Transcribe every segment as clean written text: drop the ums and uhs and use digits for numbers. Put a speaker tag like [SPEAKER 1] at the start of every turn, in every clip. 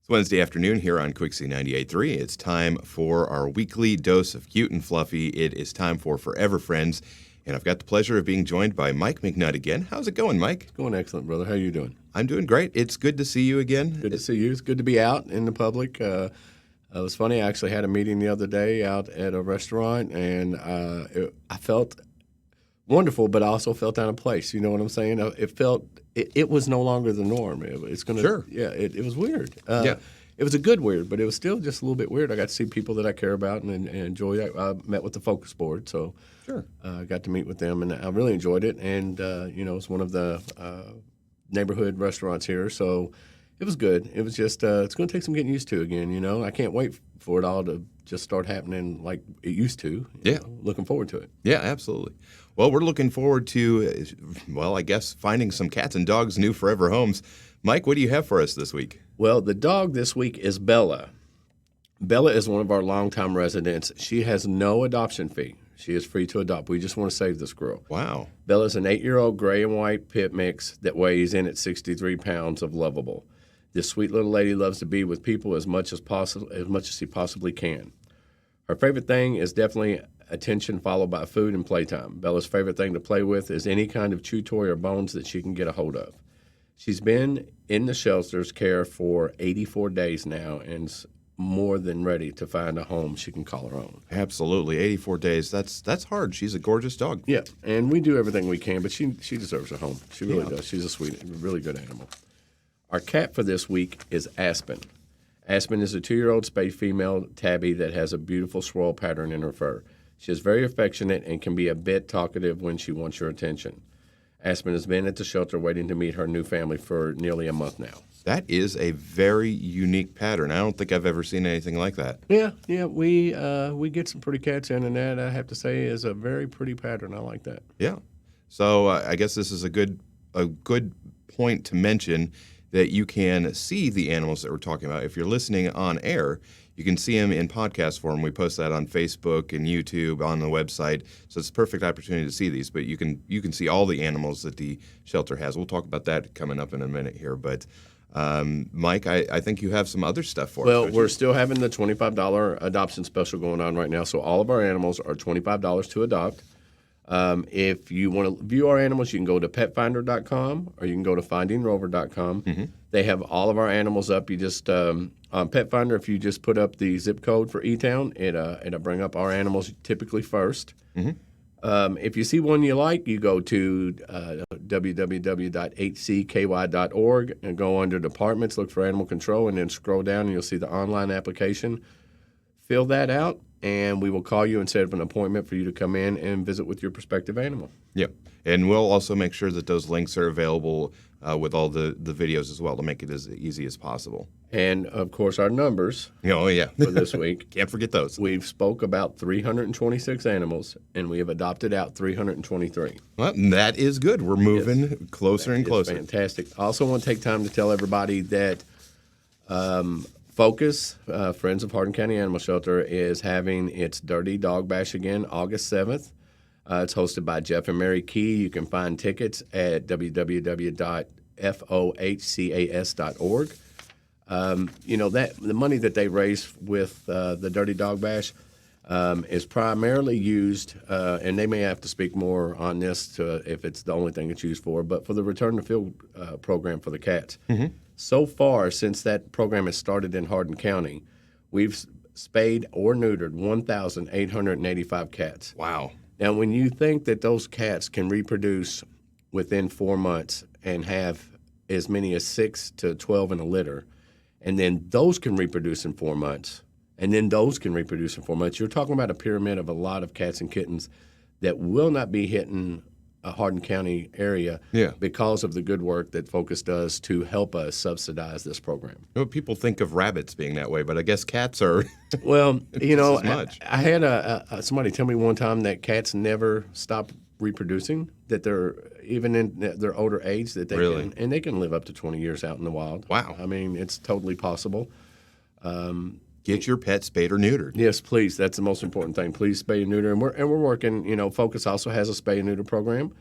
[SPEAKER 1] It's Wednesday afternoon here on Quixie 98.3. It's time for our weekly dose of cute and fluffy. It is time for Furever Friends, and I've got the pleasure of being joined by Mike McNutt again. How's it going, Mike?
[SPEAKER 2] It's going excellent, brother. How are you doing?
[SPEAKER 1] I'm doing great. It's good to see you again.
[SPEAKER 2] Good to see you. It's good to be out in the public. It was funny. I actually had a meeting the other day out at a restaurant, and I felt wonderful, but I also felt out of place. You know what I'm saying? It was no longer the norm. It's gonna.
[SPEAKER 1] Sure.
[SPEAKER 2] Yeah. It was weird.
[SPEAKER 1] Yeah.
[SPEAKER 2] It was a good weird, but it was still just a little bit weird. I got to see people that I care about and enjoy. I met with the Focus Board, so
[SPEAKER 1] Sure.
[SPEAKER 2] I got to meet with them, and I really enjoyed it. And it's one of the neighborhood restaurants here, so it was good. It was just it's going to take some getting used to again. You know, I can't wait for it all to just start happening like it used to.
[SPEAKER 1] Yeah.
[SPEAKER 2] Looking forward to it.
[SPEAKER 1] Yeah, absolutely. Well, we're looking forward to, I guess, finding some cats and dogs' new forever homes. Mike, what do you have for us this week?
[SPEAKER 2] Well, the dog this week is Bella. Bella is one of our longtime residents. She has no adoption fee. She is free to adopt. We just want to save this girl.
[SPEAKER 1] Wow.
[SPEAKER 2] Bella's an 8-year-old gray and white pit mix that weighs in at 63 pounds of lovable. This sweet little lady loves to be with people as much as she possibly can. Her favorite thing is definitely attention followed by food and playtime. Bella's favorite thing to play with is any kind of chew toy or bones that she can get a hold of. She's been in the shelter's care for 84 days now and is more than ready to find a home she can call her own.
[SPEAKER 1] Absolutely. 84 days. That's hard. She's a gorgeous dog.
[SPEAKER 2] Yeah, and we do everything we can, but she deserves a home. She really does. She's a sweet, really good animal. Our cat for this week is Aspen. Aspen is a 2-year-old spayed female tabby that has a beautiful swirl pattern in her fur. She is very affectionate and can be a bit talkative when she wants your attention. Aspen has been at the shelter waiting to meet her new family for nearly a month now.
[SPEAKER 1] That is a very unique pattern. I don't think I've ever seen anything like that.
[SPEAKER 2] Yeah, we get some pretty cats in, and that I have to say is a very pretty pattern. I like that.
[SPEAKER 1] Yeah. So I guess this is a good point to mention that you can see the animals that we're talking about. If you're listening on air, you can see them in podcast form. We post that on Facebook and YouTube, on the website. So it's a perfect opportunity to see these. But you can see all the animals that the shelter has. We'll talk about that coming up in a minute here. But Mike, I think you have some other stuff for us.
[SPEAKER 2] Well, we're still having the $25 adoption special going on right now. So all of our animals are $25 to adopt. If you want to view our animals, you can go to petfinder.com or you can go to findingrover.com. Mm-hmm. They have all of our animals up. You just on Petfinder, if you just put up the zip code for E-Town, it'll bring up our animals typically first. Mm-hmm. If you see one you like, you go to www.hcky.org and go under departments, look for animal control, and then scroll down and you'll see the online application. Fill that out, and we will call you and set up an appointment for you to come in and visit with your prospective animal.
[SPEAKER 1] Yep. And we'll also make sure that those links are available with all the videos as well to make it as easy as possible.
[SPEAKER 2] And, of course, our numbers
[SPEAKER 1] for
[SPEAKER 2] this week.
[SPEAKER 1] Can't forget those.
[SPEAKER 2] We've spoke about 326 animals, and we have adopted out 323.
[SPEAKER 1] Well, that is good. We're moving closer and closer.
[SPEAKER 2] Fantastic. I also want to take time to tell everybody that Focus, Friends of Hardin County Animal Shelter, is having its Dirty Dog Bash again August 7th. It's hosted by Jeff and Mary Key. You can find tickets at www.fohcas.org. That the money that they raise with the Dirty Dog Bash is primarily used, and they may have to speak more on this if it's the only thing it's used for, but for the Return to Field program for the cats. Mm-hmm. So far, since that program has started in Hardin County, we've spayed or neutered 1,885 cats.
[SPEAKER 1] Wow.
[SPEAKER 2] Now, when you think that those cats can reproduce within 4 months and have as many as 6 to 12 in a litter, and then those can reproduce in 4 months, and then those can reproduce in 4 months, you're talking about a pyramid of a lot of cats and kittens that will not be hitting a Hardin County area because of the good work that Focus does to help us subsidize this program.
[SPEAKER 1] People think of rabbits being that way, but I guess cats are
[SPEAKER 2] well,
[SPEAKER 1] as much.
[SPEAKER 2] I had somebody tell me one time that cats never stop reproducing, that they're even in their older age that they can, and they can live up to 20 years out in the wild.
[SPEAKER 1] Wow.
[SPEAKER 2] I mean, it's totally possible.
[SPEAKER 1] Get your pet spayed or neutered.
[SPEAKER 2] Yes, please. That's the most important thing. Please spay and neuter. And we're working, Focus also has a spay and neuter program.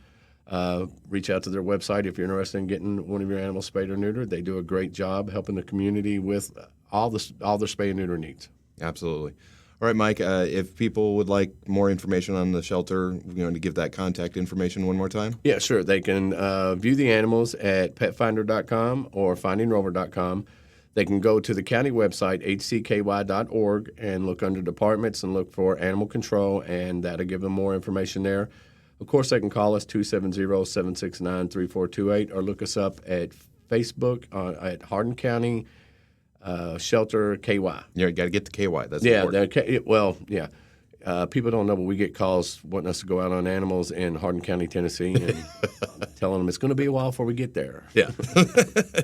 [SPEAKER 2] reach out to their website if you're interested in getting one of your animals spayed or neutered. They do a great job helping the community with all their spay and neuter needs.
[SPEAKER 1] Absolutely. All right, Mike, if people would like more information on the shelter, to give that contact information one more time?
[SPEAKER 2] Yeah, sure. They can view the animals at petfinder.com or findingrover.com. They can go to the county website, hcky.org, and look under departments and look for animal control, and that'll give them more information there. Of course, they can call us 270-769-3428 or look us up at Facebook at Hardin County Shelter KY.
[SPEAKER 1] You got to get the KY. That's important.
[SPEAKER 2] People don't know, but we get calls wanting us to go out on animals in Hardin County, Tennessee, and telling them it's going to be a while before we get there.
[SPEAKER 1] Yeah.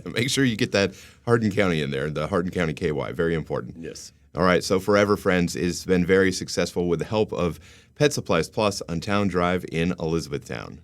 [SPEAKER 1] Make sure you get that Hardin County in there, the Hardin County KY. Very important.
[SPEAKER 2] Yes.
[SPEAKER 1] All right. So Furever Friends has been very successful with the help of Pet Supplies Plus on Towne Drive in Elizabethtown.